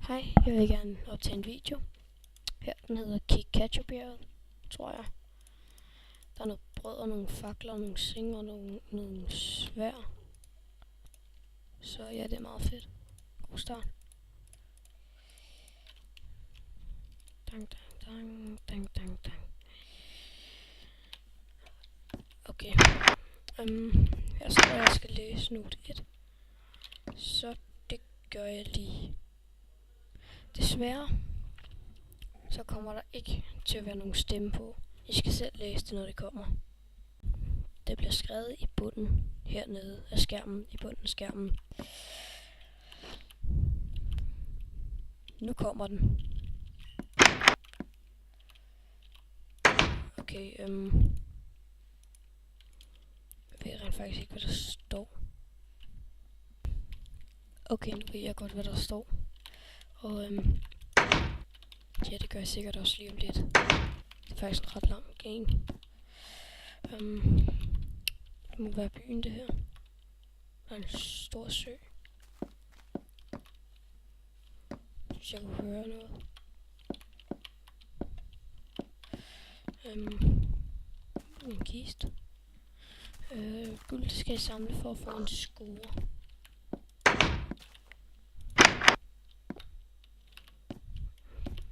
Hej, jeg vil gerne optage en video. Her, den hedder Kikachubjerget, tror jeg. Der er noget brød og nogle fakler, nogle zinge og nogle svær. Så ja, det er meget fedt. God start. Dang, dang, dang, dang, dang, dang. Okay. Her står jeg skal læse note 1. Så det gør jeg lige. Desværre, så kommer der ikke til at være nogen stemme på. I skal selv læse det, når det kommer. Det bliver skrevet i bunden, hernede af skærmen, i bunden af skærmen. Nu kommer den. Okay, jeg ved rent faktisk ikke, hvad der står. Okay, nu ved jeg godt, hvad der står. Og ja, det gør jeg sikkert også lige om lidt. Det er faktisk en ret lang game. Det må være byen, det her. Der er en stor sø. Hvis jeg kunne høre noget. En kiste. Guld, det skal jeg samle for at få en score.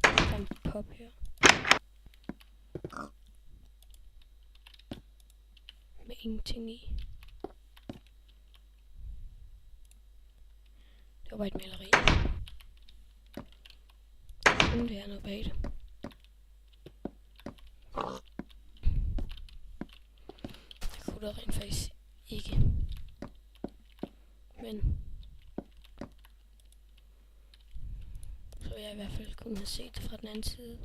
Der er en pop her. Med ingenting i. Det var bare et maleri. Det er noget bag det. Det kunne der rent faktisk ikke. Men så vil jeg i hvert fald kunne have set det fra den anden side.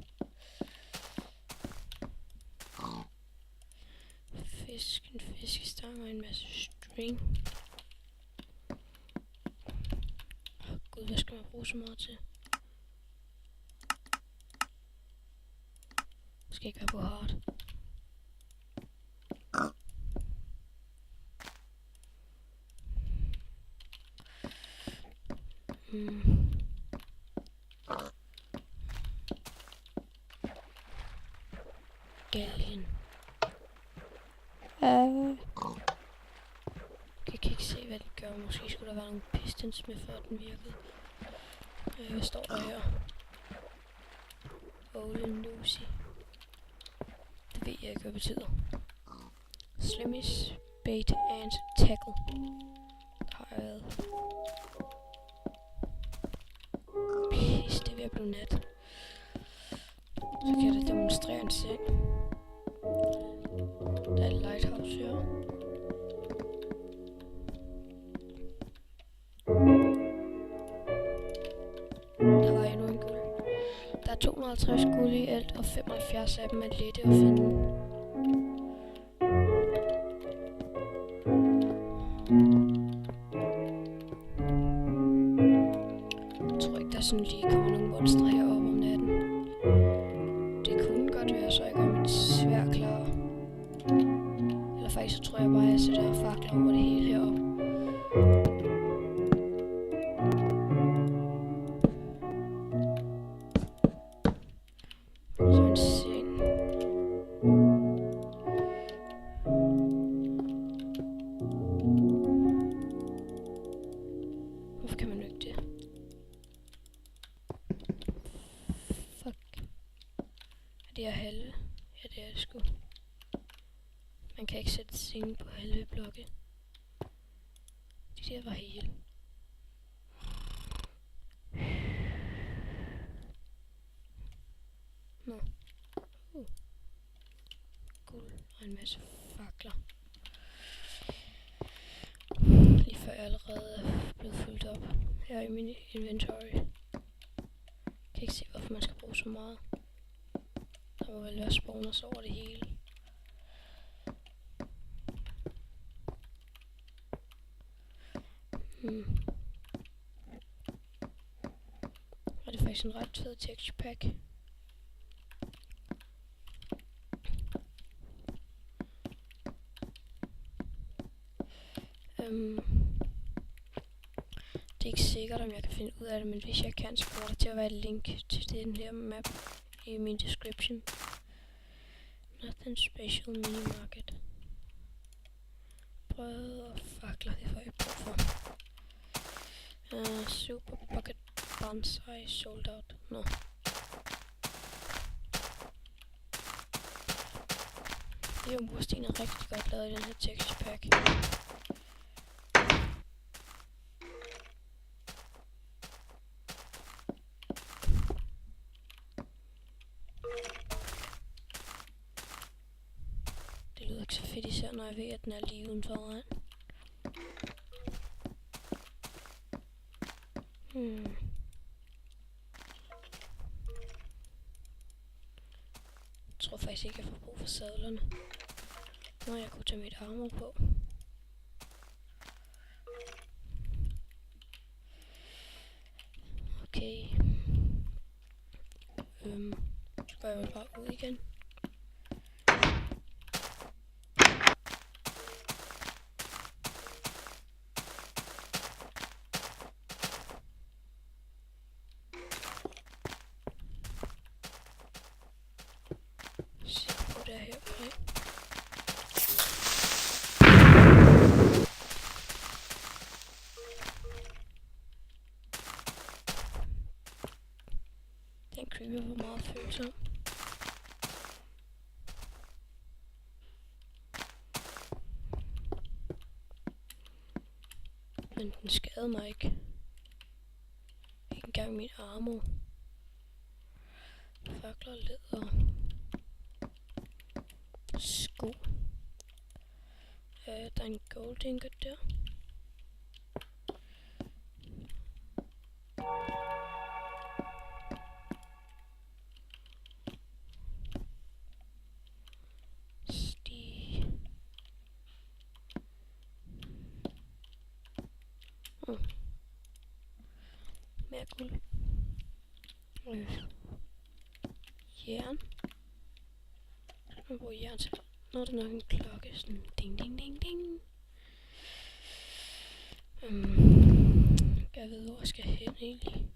Fisk, en fiskestang og en masse string. Gud, hvad skal man bruge så meget til? Det skal ikke være på hard. Galgen. Jeg kan ikke se, hvad det gør. Måske skulle der være nogle pistons med, før den virkede. Hvad står der her? Olden Lucy. Det ved jeg ikke, hvad det betyder. Slimmies, bait and tackle. Der har jeg været. Pis, det er ved at blive nat. Så kan jeg da demonstrere en seng. Der er et lighthouse her. Der var endnu en guld. Der er 250 guld i alt, og 75 af dem er lette at finde. Jeg tror ikke, der sådan lige kommer nogle monstre heroppe om natten. Det kunne godt være, så jeg gør mit svær klar. Eller faktisk så tror jeg bare, at jeg sætter fakler over det hele heroppe. Så en seng. Hvorfor kan man jo ikke det? Fuck. Er det her halve? Ja, det er det sgu. Man kan ikke sætte senge på halve blokke. De der var hele. Nå. Guld og en masse fakler. Lige før jeg allerede er blevet fyldt op her i min inventory. Jeg kan ikke se, hvorfor man skal bruge så meget. Der må vel være spawners over det hele. Og det er faktisk en ret fed texture pack. Det er ikke sikkert, om jeg kan finde ud af det, men hvis jeg kan, så kommer der til at være et link til den her map i min description. Nothing special minimarket. Brød og fakler, det får jeg brug for. Super bucket bonsai sold out. Nå. Det er jo mursten er rigtig godt lavet i den her texture pack. Det lyder ikke så fedt, især når jeg ved, at den er lige uden for regn. Jeg tror faktisk ikke, jeg får brug for sadlerne. Nå, jeg kunne tage mit armor på. Okay. Så går jeg vel bare ud igen. Det er her omkring. Den creeper var meget følsom. Men den skadede mig ikke. Ikke engang min armor. Fakler, læder. Sko. Der er en gold ingot der. Stig. Mere guld. Jern. Jeg bruger jern til. Nå, det er nok en klokke. Sådan ding, ding, ding, ding. Jeg ved, hvor jeg skal hen egentlig.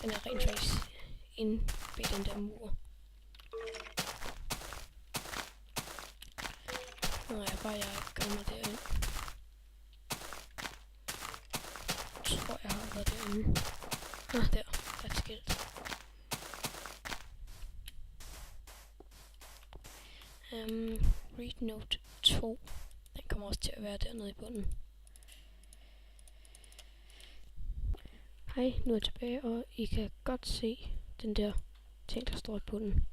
Den er rent faktisk inde ved den der mur. Nå, jeg kommer derind. Jeg tror, jeg har været derinde. Der er et skilt. Read note 2. Den kommer også til at være dernede i bunden. Hej, nu er jeg tilbage, og I kan godt se den der ting, der står i bunden.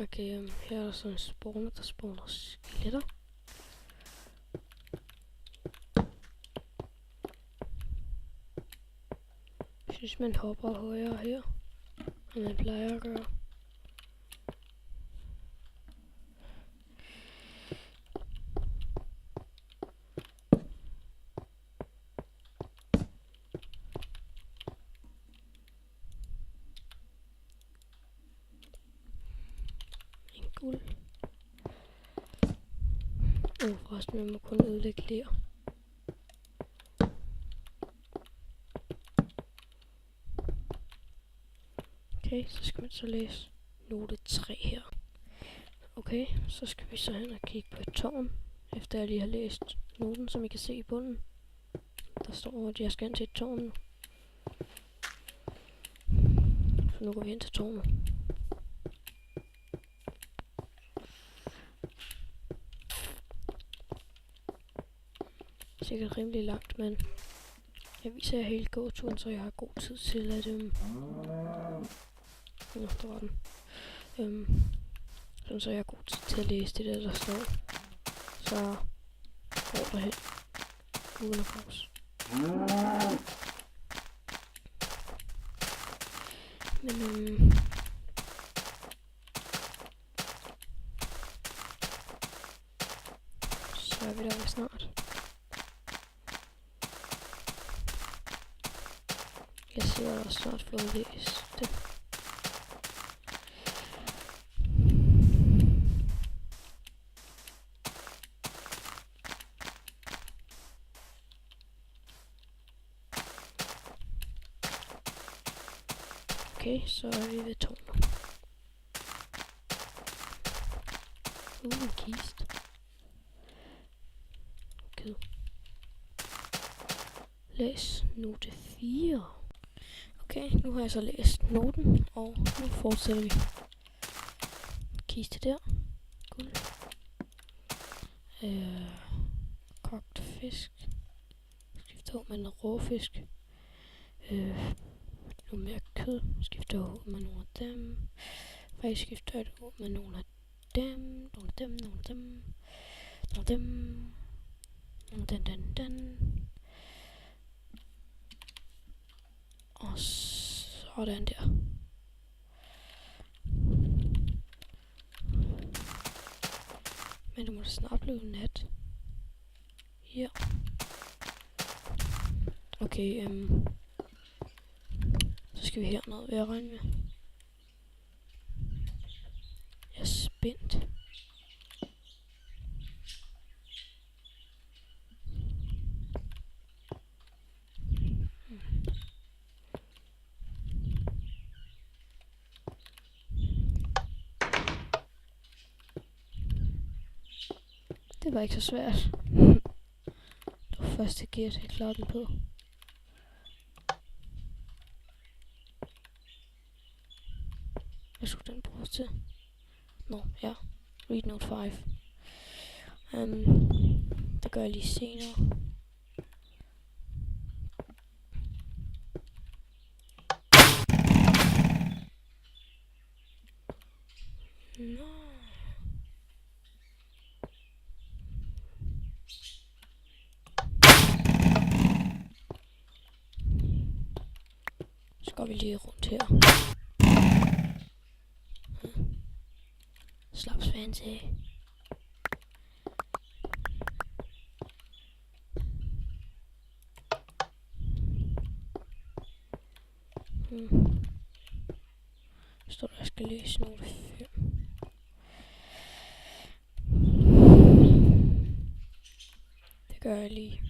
Okay, her er der sådan en spawner, der spawner skeletter. Jeg synes, man hopper højere her, end man plejer at gøre. Guld. Forresten, man må kun ødelægge ler. Okay, så skal man så læse note 3 her. Okay, så skal vi så hen og kigge på et tårn, efter jeg lige har læst noten, som I kan se i bunden. Der står, at jeg skal hen til et tårn nu. Så nu går vi hen til tårnet. Sikkert rimelig langt, men jeg viser jer hele gåturen, så jeg har god tid til at der var den. Sådan så jeg har god tid til at læse det der står. Så går derhen uden at pause. Men så er vi der snart. Jeg ser også snart fået læst det. Okay, så er vi ved tårnet. En kiste. Okay. Læs note 4. Okay, nu har jeg så læst noten, og nu fortsætter vi. Kiste der. Guld. Kogt fisk. Skifter ud med en råfisk. Noget mere kød. Skifter ud med nogle af dem. Faktisk skifter jeg ud med nogle af dem. Nogle af dem. Nogle af dem. Nogle af dem. Nogle af den. Og sådan der. Men det må snart blive nat. Ja. Okay, så skal vi herned, vil jeg regne med. Jeg er spændt. Det var ikke så svært. Det var første gæt, jeg klarede den på. Hvad skulle den bruges til? Nå, ja. Read note 5. Det gør jeg lige senere. Nå. Så går vi lige rundt her. Slaps fancy. Så der skal læse note 5. Det gør jeg lige.